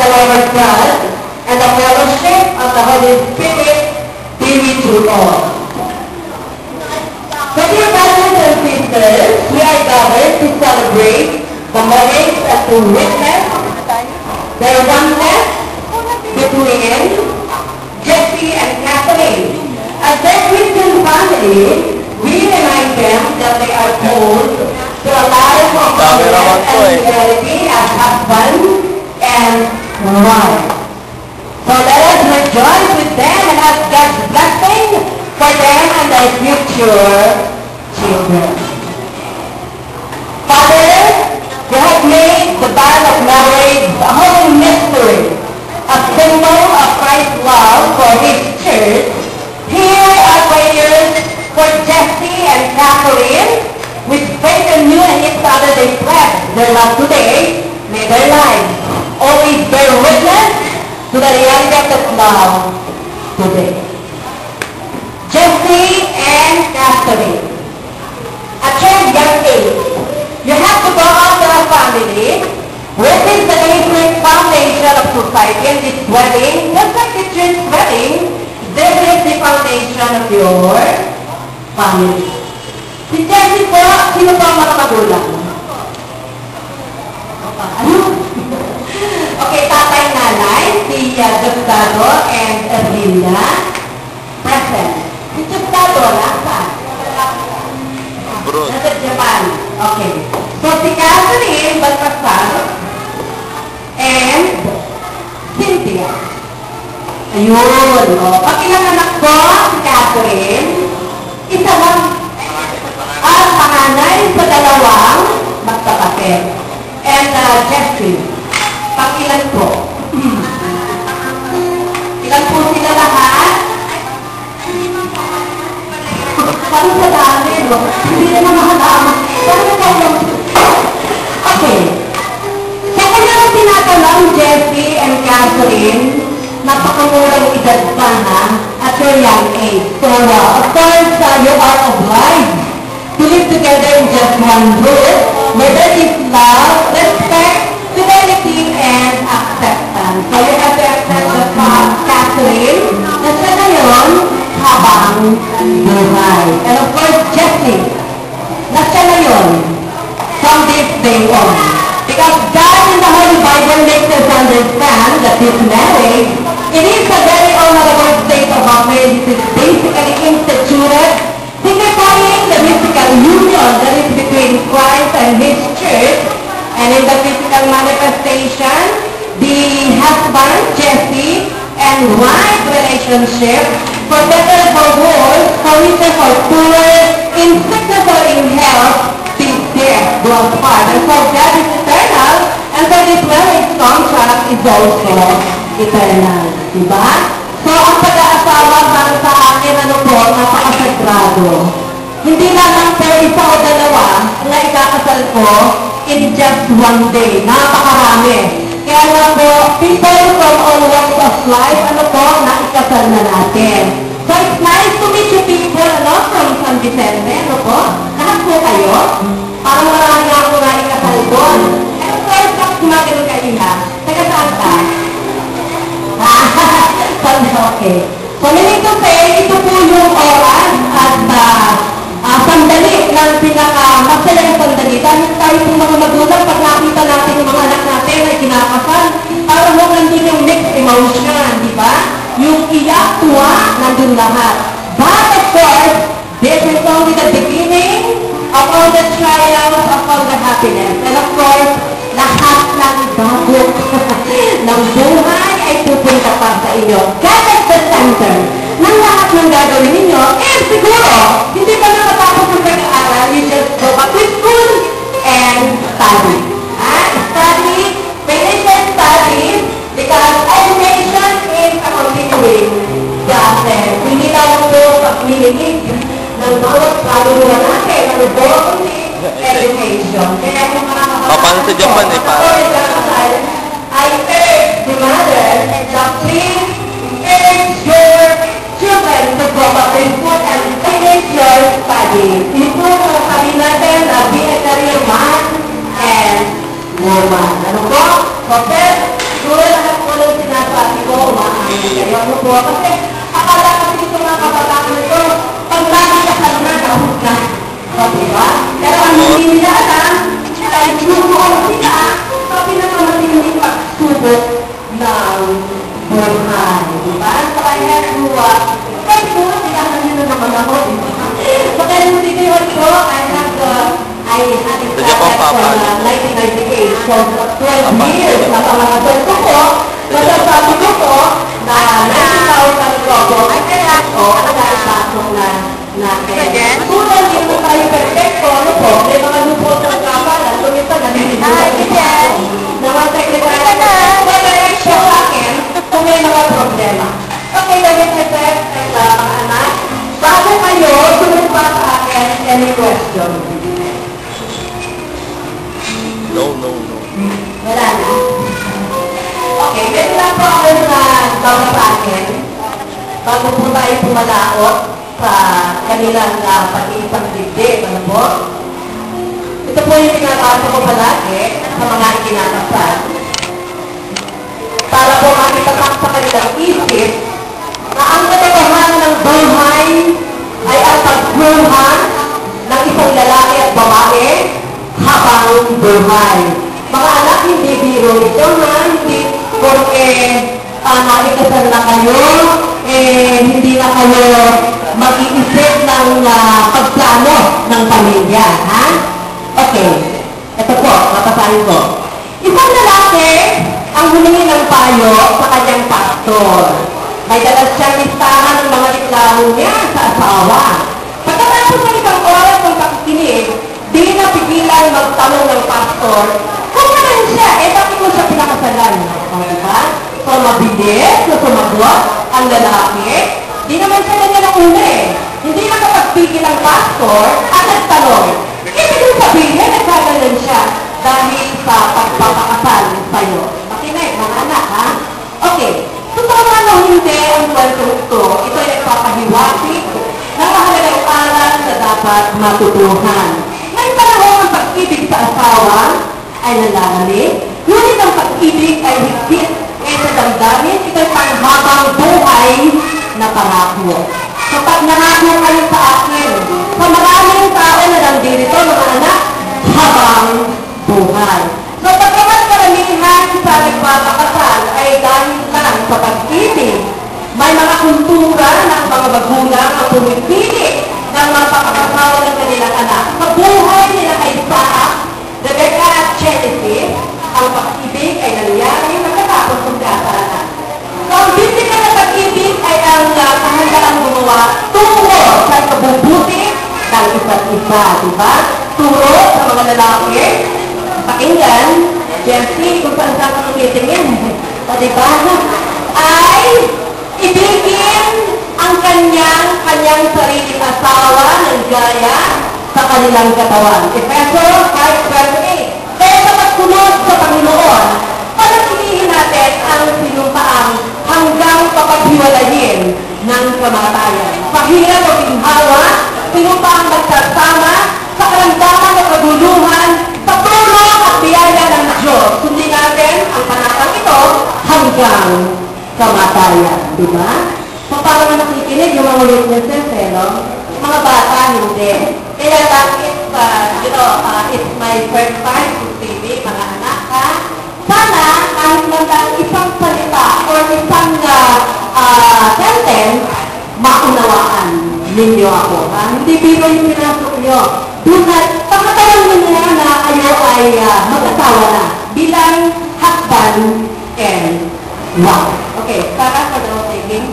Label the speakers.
Speaker 1: Lord God, and the fellowship of the Holy Spirit be with you all. So dear brothers and sisters, we are gathered to celebrate the marriage and to witness the oneness between Jesse and Kathleen. As their Christian family, we remind them that they are called to a life of oneness and fidelity as husband and wife. So let us rejoice with them and ask God's blessing for them and their future children. Father, you have made the bond of marriage a holy mystery, a symbol of Christ's love for His church. Hear our prayers for Jesse and Kathleen. With faith in you and each other they pledge their love today. May their lives always bear witness to the reality of that love today. Jesse and Kathleen, at your young age, you have to go out to a family. What is the basic foundation of society in this wedding? Just like the church wedding, this is the foundation of your family. Si Jesse po, sino po ang mga magulang? Okay, tatay, nanay, si Gustavo and Erlinda, present. Si Gustavo, nasa? Nasa Japan. Okay. So si Catherine Baltasar and Cynthia. Ayun. Pag ilang anak ko, si Catherine, isa lang ang panganay sa dalawang magkapatid. And Jeffrey, pag ilan po? Ilan po sila lahat? Parang sa dami, no? Hindi na mahalaman. Okay. Sa kanyang tinatanong, Jeffrey and Catherine, napakamurang edad pa na at your young age. So, of course, you are obliged to live together in just one roof, where there is love, respect, fidelity, and acceptance. So, you have to accept the fact, Catherine, na siya ngayon habang buhay. And of course, Jesse, na siya ngayon from this day on. Because God in the Holy Bible makes us understand that this marriage, it is a very honorable state of marriage. It is basically instituted, signifying the mystical union that is between Christ and His church. And in the physical manifestation, the husband, Jesse, and wife relationship, for better or for worse, for richer or poorer, in sickness or in health, till death do us part. And so God is eternal, and so this marriage contract is also eternal. Diba? So ang pag-aasawa para sa akin, ano po, napakasagrado. Hindi lamang per isa o dalawa na ikakasal ko in just one day. Napakarami. Kaya nga po, people from all walks of life, ano po, naikasal na natin. So it's nice to meet you people, ano, from San Vicente, ano po. Lahat po kayo. Parang marami ako na ikasal doon. And of course, bakit gumagano kayo na? Taga saan ka? Okay. So, meaning to say, ito po yung oras at sandali ng pinaka-masayang sandali. Dahil tayo po mga magulang, pag nakita natin yung mga anak natin ay kinakasal, parang mo nandun yung mixed emotion, di ba? Yung iyak, tuwa, nandun lahat. But of course, this is only the beginning of all the trials, of all the happiness. And of course, lahat ng bagok ng buhay ay pupunta pa sa inyo. God is the center ng lahat ng gagawin ninyo. And siguro, hindi pa na matapos ang pag-aaral, you just go back to school and study. Study, finish your studies, because education is a continuing process. Hindi lang po pag-milinig ng bawat kaluluwa natin, ang bawat education. Kaya kung
Speaker 2: Paano sa Japan eh, parang?
Speaker 1: I urge the mothers and the please urge your children to go back to school and finish your studies. Ito ang sabi natin na be a career man and woman. Ano po? So, first, siguro lahat Kasi akala kasi ito mga kabataan nito, pag lagi ka sa mga kahit na. O, diba? Pero ang hindi nila alam, ay sinubukan sila sa pinakamatinding pagsubok ng buhay. Diba? Sa kanya, buwa. Kaya siguro, silahan nyo na naman ako. So, kaya nung dito yun ko, I had it started from 1998. So, 12 years na pangagatol ko po. Masasabi ko po na 90,000 robo ay kaya ko ang naipasok na natin. Tulad din mo tayo perfecto, ano po, may mga lupot ng kapalan, lumitan na nilipot na mga secretary na direction sa akin kung may mga problema. Okay, lagyan sa test and mga anak. Bago kayo, sunod pa sa akin, any question?
Speaker 2: No.
Speaker 1: Wala na? Okay, meron lang po ako na bago sa akin. Bago po tayo pumalaot sa kanilang pag-iisang dibdib, ano po? Ito po yung pinapasa ko palagi sa mga ikinakasal. Para po makitatak sa kanilang isip na ang katotohanan ng buhay ay ang pagbuhan ng isang lalaki at babae habang buhay. Mga anak, hindi biro ito na, hindi porque nakikasal na kayo, hindi na kayo mag-iisip ng pagplano ng pamilya, ha? Okay, ito po, mapasahin ko. Isang lalaki ang humingi ng payo sa kanyang pastor. May dalas siyang listahan ng mga reklamo niya sa asawa. Pagkatapos ng isang oras ng pakikinig, di na pigilan magtanong ng pastor, kung naman siya, bakit mo siya pinakasalan? O, diba? So, mabilis na sumagot ang lalaki. Di naman siya ganyan ang una eh. Hindi nakapagpigil ang pastor at nagtanong. Ibig sabihin, nagkagalan siya dahil sa pagpapakasal sa'yo. Makinig, mga anak, ha? Okay. Totoo man o hindi ang kwento ito, ito ay nagpapahiwati ng mahalagang aral na dapat matutuhan. May panahon ang pag-ibig sa asawa ay nalalalim, ngunit ang pag-ibig ay higit kaysa damdamin, ito'y panghabang buhay na pangako. Kapag nangako kayo sa akin, sa maraming tao na nandito, mga anak, habang buhay. So, pagkaman karamihan sa nagpapakasal ay dahil lang sa pag-ibig, may mga kultura ng mga magulang ang pumipili ng mga papakasawa ng kanilang anak. Sa buhay nila kay Sarah, Rebecca at Genesis, ang pag-ibig ay nangyari magkatapos ng kasalan. So, ang bibigyan ng pag-ibig ay ang kahandaan gumawa turo sa kabubuti ng isa't isa, diba? Turo sa mga lalaki, pakinggan, Jessie, kung saan ka tumitingin, o diba? Ay ibigin ang kanyang sariling asawa ng gaya sa kanilang katawan. Efesos 5:28. Kaya sa pagsunod sa Panginoon, panatilihin natin ang sinumpaang hanggang papaghiwalayin ng kamatayan. Pahirap o ginhawa, sinumpaang magsasama sa karamdaman o kaguluhan, sa tulong at biyaya ng Diyos. Sundin natin ang panatang ito hanggang kamatayan. Diba? So, para nakikinig yung mga witnesses, no? Mga bata, hindi. Kaya bakit, it's my first time to TV, mga anak, ha? Sana, kahit lang isang salita or isang sentence, maunawaan ninyo ako, ha? Hindi biro yung pinasok nyo. Pagkatawan nyo na kayo ay mag-asawa na bilang husband and wife. Okay, para sa taking.